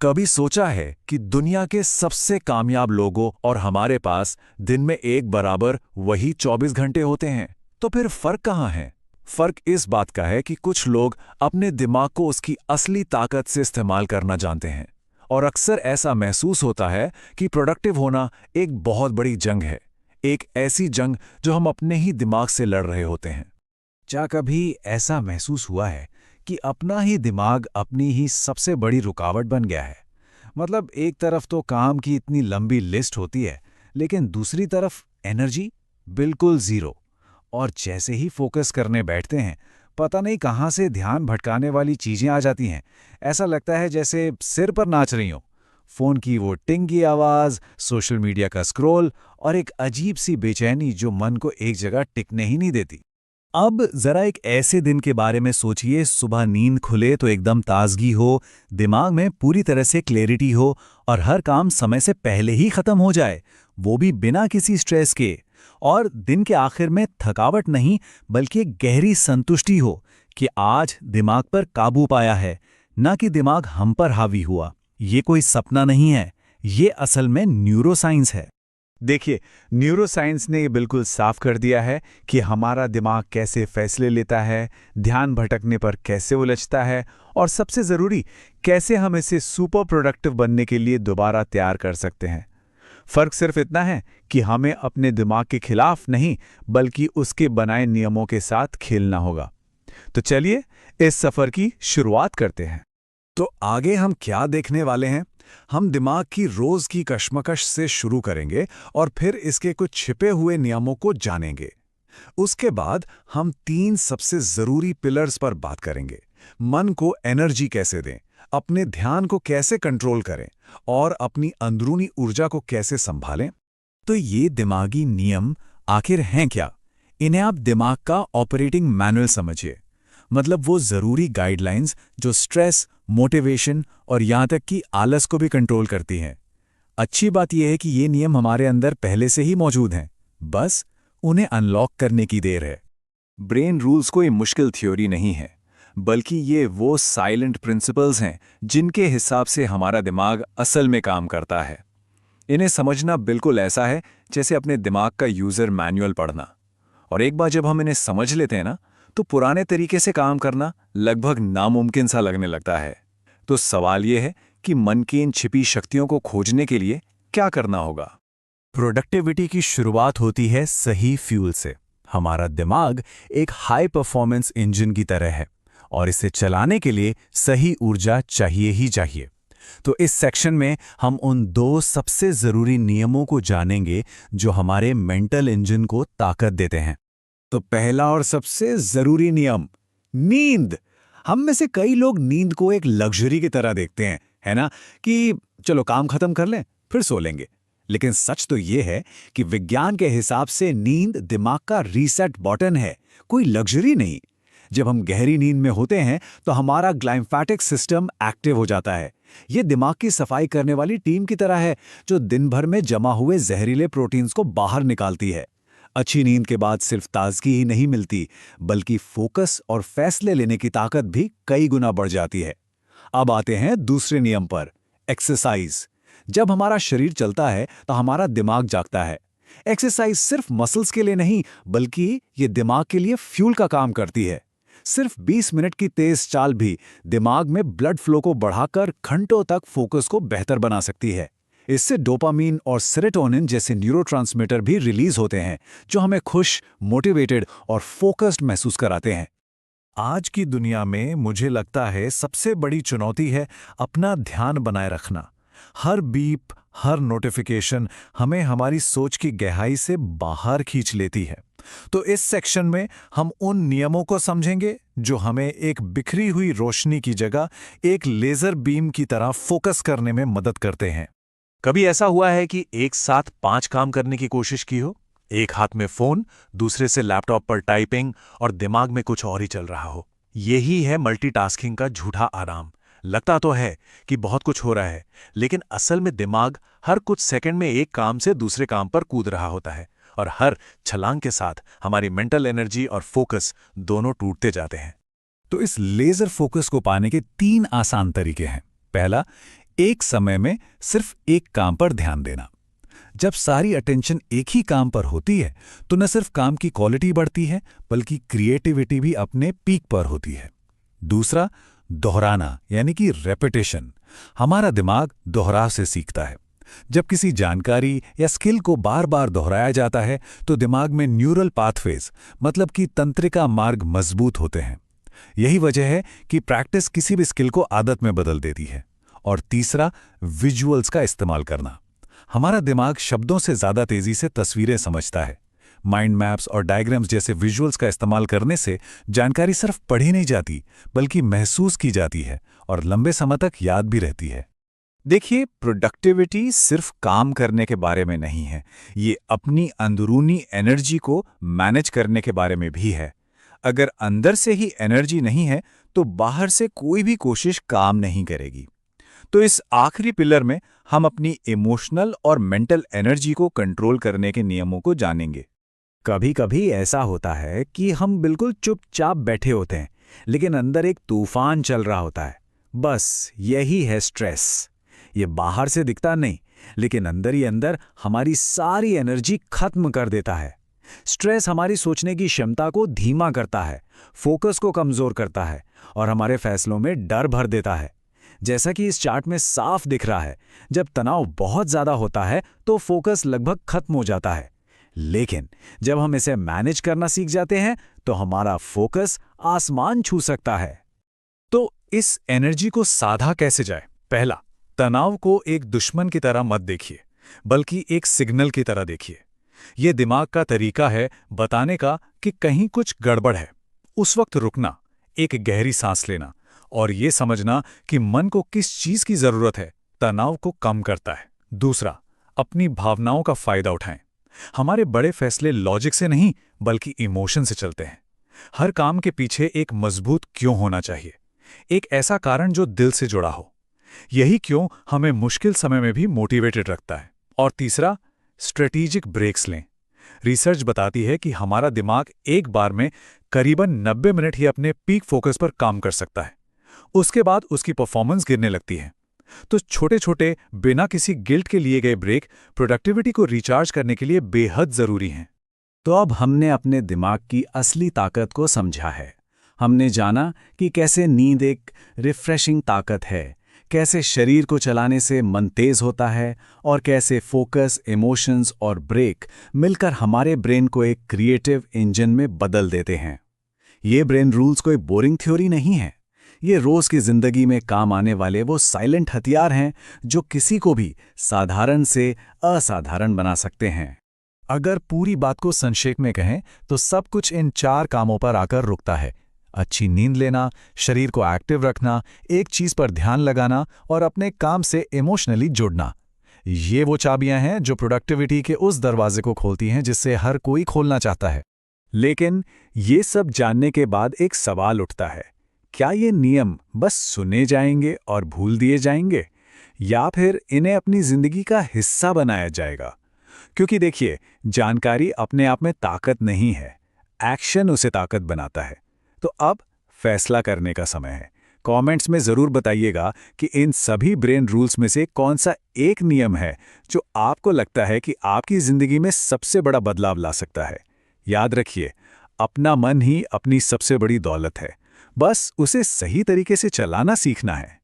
कभी सोचा है कि दुनिया के सबसे कामयाब लोगों और हमारे पास दिन में एक बराबर वही 24 घंटे होते हैं? तो फिर फर्क कहाँ है? फर्क इस बात का है कि कुछ लोग अपने दिमाग को उसकी असली ताकत से इस्तेमाल करना जानते हैं और अक्सर ऐसा महसूस होता है कि प्रोडक्टिव होना एक बहुत बड़ी जंग है, एक ऐसी जंग जो हम अपने ही दिमाग से लड़ रहे होते हैं। क्या कभी ऐसा महसूस हुआ है कि अपना ही दिमाग अपनी ही सबसे बड़ी रुकावट बन गया है? मतलब एक तरफ तो काम की इतनी लंबी लिस्ट होती है, लेकिन दूसरी तरफ एनर्जी बिल्कुल ज़ीरो। और जैसे ही फोकस करने बैठते हैं, पता नहीं कहाँ से ध्यान भटकाने वाली चीज़ें आ जाती हैं। ऐसा लगता है जैसे सिर पर नाच रही हों। फ़ोन की वो टिंग की आवाज़, सोशल मीडिया का स्क्रॉल और एक अजीब सी बेचैनी जो मन को एक जगह टिकने ही नहीं देती। अब जरा एक ऐसे दिन के बारे में सोचिए, सुबह नींद खुले तो एकदम ताजगी हो, दिमाग में पूरी तरह से क्लैरिटी हो और हर काम समय से पहले ही खत्म हो जाए, वो भी बिना किसी स्ट्रेस के। और दिन के आखिर में थकावट नहीं, बल्कि एक गहरी संतुष्टि हो कि आज दिमाग पर काबू पाया है, ना कि दिमाग हम पर हावी हुआ। ये कोई सपना नहीं है, ये असल में न्यूरोसाइंस है। देखिए, न्यूरोसाइंस ने ये बिल्कुल साफ कर दिया है कि हमारा दिमाग कैसे फैसले लेता है, ध्यान भटकने पर कैसे उलझता है और सबसे ज़रूरी, कैसे हम इसे सुपर प्रोडक्टिव बनने के लिए दोबारा तैयार कर सकते हैं। फ़र्क सिर्फ इतना है कि हमें अपने दिमाग के खिलाफ नहीं, बल्कि उसके बनाए नियमों के साथ खेलना होगा। तो चलिए, इस सफ़र की शुरुआत करते हैं। तो आगे हम क्या देखने वाले हैं? हम दिमाग की रोज की कश्मकश से शुरू करेंगे और फिर इसके कुछ छिपे हुए नियमों को जानेंगे। उसके बाद हम 3 सबसे जरूरी पिलर्स पर बात करेंगे। मन को एनर्जी कैसे दें, अपने ध्यान को कैसे कंट्रोल करें और अपनी अंदरूनी ऊर्जा को कैसे संभालें। तो ये दिमागी नियम आखिर हैं क्या? इन्हें आप दिमाग का ऑपरेटिंग मैनुअल समझिए। मतलब वो ज़रूरी गाइडलाइंस जो स्ट्रेस, मोटिवेशन और यहाँ तक कि आलस को भी कंट्रोल करती हैं। अच्छी बात यह है कि ये नियम हमारे अंदर पहले से ही मौजूद हैं, बस उन्हें अनलॉक करने की देर है। ब्रेन रूल्स कोई मुश्किल थ्योरी नहीं है, बल्कि ये वो साइलेंट प्रिंसिपल्स हैं जिनके हिसाब से हमारा दिमाग असल में काम करता है। इन्हें समझना बिल्कुल ऐसा है जैसे अपने दिमाग का यूज़र मैनुअल पढ़ना। और एक बार जब हम इन्हें समझ लेते हैं ना, तो पुराने तरीके से काम करना लगभग नामुमकिन सा लगने लगता है। तो सवाल यह है कि मन की इन छिपी शक्तियों को खोजने के लिए क्या करना होगा? प्रोडक्टिविटी की शुरुआत होती है सही फ्यूल से। हमारा दिमाग एक हाई परफॉर्मेंस इंजन की तरह है और इसे चलाने के लिए सही ऊर्जा चाहिए ही चाहिए। तो इस सेक्शन में हम उन 2 सबसे ज़रूरी नियमों को जानेंगे जो हमारे मेंटल इंजन को ताकत देते हैं। तो पहला और सबसे जरूरी नियम, नींद। हम में से कई लोग नींद को एक लग्जरी की तरह देखते हैं, है ना, कि चलो काम खत्म कर लें फिर सो लेंगे। लेकिन सच तो ये है कि विज्ञान के हिसाब से नींद दिमाग का रीसेट बटन है, कोई लग्जरी नहीं। जब हम गहरी नींद में होते हैं तो हमारा ग्लाइम्फेटिक सिस्टम एक्टिव हो जाता है। ये दिमाग की सफाई करने वाली टीम की तरह है जो दिन भर में जमा हुए जहरीले प्रोटीन्स को बाहर निकालती है। अच्छी नींद के बाद सिर्फ ताजगी ही नहीं मिलती, बल्कि फोकस और फैसले लेने की ताकत भी कई गुना बढ़ जाती है। अब आते हैं दूसरे नियम पर, एक्सरसाइज। जब हमारा शरीर चलता है तो हमारा दिमाग जागता है। एक्सरसाइज सिर्फ मसल्स के लिए नहीं, बल्कि ये दिमाग के लिए फ्यूल का काम करती है। सिर्फ 20 मिनट की तेज चाल भी दिमाग में ब्लड फ्लो को बढ़ाकर घंटों तक फोकस को बेहतर बना सकती है। इससे डोपामीन और सेरोटोनिन जैसे न्यूरोट्रांसमीटर भी रिलीज होते हैं, जो हमें खुश, मोटिवेटेड और फोकस्ड महसूस कराते हैं। आज की दुनिया में मुझे लगता है सबसे बड़ी चुनौती है अपना ध्यान बनाए रखना। हर बीप, हर नोटिफिकेशन हमें हमारी सोच की गहराई से बाहर खींच लेती है। तो इस सेक्शन में हम उन नियमों को समझेंगे जो हमें एक बिखरी हुई रोशनी की जगह एक लेजर बीम की तरह फोकस करने में मदद करते हैं। कभी ऐसा हुआ है कि एक साथ 5 काम करने की कोशिश की हो? एक हाथ में फोन, दूसरे से लैपटॉप पर टाइपिंग और दिमाग में कुछ और ही चल रहा हो। यही है मल्टीटास्किंग का झूठा आराम। लगता तो है कि बहुत कुछ हो रहा है, लेकिन असल में दिमाग हर कुछ सेकंड में एक काम से दूसरे काम पर कूद रहा होता है और हर छलांग के साथ हमारी मेंटल एनर्जी और फोकस दोनों टूटते जाते हैं। तो इस लेजर फोकस को पाने के 3 आसान तरीके हैं। पहला, एक समय में सिर्फ एक काम पर ध्यान देना। जब सारी अटेंशन एक ही काम पर होती है तो न सिर्फ काम की क्वालिटी बढ़ती है बल्कि क्रिएटिविटी भी अपने पीक पर होती है। दूसरा, दोहराना यानी कि रेपिटेशन। हमारा दिमाग दोहराव से सीखता है। जब किसी जानकारी या स्किल को बार बार दोहराया जाता है तो दिमाग में न्यूरल पाथवेज मतलब कि तंत्रिका मार्ग मजबूत होते हैं। यही वजह है कि प्रैक्टिस किसी भी स्किल को आदत में बदल देती है। और तीसरा, विजुअल्स का इस्तेमाल करना। हमारा दिमाग शब्दों से ज़्यादा तेज़ी से तस्वीरें समझता है। माइंड मैप्स और डायग्राम्स जैसे विजुअल्स का इस्तेमाल करने से जानकारी सिर्फ पढ़ी नहीं जाती बल्कि महसूस की जाती है और लंबे समय तक याद भी रहती है। देखिए, प्रोडक्टिविटी सिर्फ काम करने के बारे में नहीं है, ये अपनी अंदरूनी एनर्जी को मैनेज करने के बारे में भी है। अगर अंदर से ही एनर्जी नहीं है तो बाहर से कोई भी कोशिश काम नहीं करेगी। तो इस आखिरी पिलर में हम अपनी इमोशनल और मेंटल एनर्जी को कंट्रोल करने के नियमों को जानेंगे। कभी कभी ऐसा होता है कि हम बिल्कुल चुपचाप बैठे होते हैं लेकिन अंदर एक तूफान चल रहा होता है। बस यही है स्ट्रेस। ये बाहर से दिखता नहीं लेकिन अंदर ही अंदर हमारी सारी एनर्जी खत्म कर देता है। स्ट्रेस हमारी सोचने की क्षमता को धीमा करता है, फोकस को कमजोर करता है और हमारे फैसलों में डर भर देता है। जैसा कि इस चार्ट में साफ दिख रहा है, जब तनाव बहुत ज्यादा होता है तो फोकस लगभग खत्म हो जाता है, लेकिन जब हम इसे मैनेज करना सीख जाते हैं तो हमारा फोकस आसमान छू सकता है। तो इस एनर्जी को साधा कैसे जाए? पहला, तनाव को एक दुश्मन की तरह मत देखिए बल्कि एक सिग्नल की तरह देखिए। यह दिमाग का तरीका है बताने का कि कहीं कुछ गड़बड़ है। उस वक्त रुकना, एक गहरी सांस लेना और ये समझना कि मन को किस चीज की जरूरत है, तनाव को कम करता है। दूसरा, अपनी भावनाओं का फायदा उठाएं। हमारे बड़े फैसले लॉजिक से नहीं बल्कि इमोशन से चलते हैं। हर काम के पीछे एक मजबूत क्यों होना चाहिए, एक ऐसा कारण जो दिल से जुड़ा हो। यही क्यों हमें मुश्किल समय में भी मोटिवेटेड रखता है। और तीसरा, स्ट्रेटेजिक ब्रेक्स लें। रिसर्च बताती है कि हमारा दिमाग एक बार में करीबन 90 मिनट ही अपने पीक फोकस पर काम कर सकता है। उसके बाद उसकी परफॉर्मेंस गिरने लगती है। तो छोटे छोटे बिना किसी गिल्ट के लिए गए ब्रेक प्रोडक्टिविटी को रिचार्ज करने के लिए बेहद जरूरी हैं। तो अब हमने अपने दिमाग की असली ताकत को समझा है। हमने जाना कि कैसे नींद एक रिफ्रेशिंग ताकत है, कैसे शरीर को चलाने से मन तेज होता है और कैसे फोकस, इमोशंस और ब्रेक मिलकर हमारे ब्रेन को एक क्रिएटिव इंजन में बदल देते हैं। ये ब्रेन रूल्स कोई बोरिंग थ्योरी नहीं है, ये रोज की जिंदगी में काम आने वाले वो साइलेंट हथियार हैं जो किसी को भी साधारण से असाधारण बना सकते हैं। अगर पूरी बात को संक्षेप में कहें तो सब कुछ इन 4 कामों पर आकर रुकता है। अच्छी नींद लेना, शरीर को एक्टिव रखना, एक चीज पर ध्यान लगाना और अपने काम से इमोशनली जुड़ना। ये वो चाबियां हैं जो प्रोडक्टिविटी के उस दरवाजे को खोलती हैं जिससे हर कोई खोलना चाहता है। लेकिन ये सब जानने के बाद एक सवाल उठता है, क्या ये नियम बस सुने जाएंगे और भूल दिए जाएंगे या फिर इन्हें अपनी जिंदगी का हिस्सा बनाया जाएगा? क्योंकि देखिए, जानकारी अपने आप में ताकत नहीं है, एक्शन उसे ताकत बनाता है। तो अब फैसला करने का समय है। कमेंट्स में जरूर बताइएगा कि इन सभी ब्रेन रूल्स में से कौन सा एक नियम है जो आपको लगता है कि आपकी जिंदगी में सबसे बड़ा बदलाव ला सकता है। याद रखिए, अपना मन ही अपनी सबसे बड़ी दौलत है, बस उसे सही तरीके से चलाना सीखना है।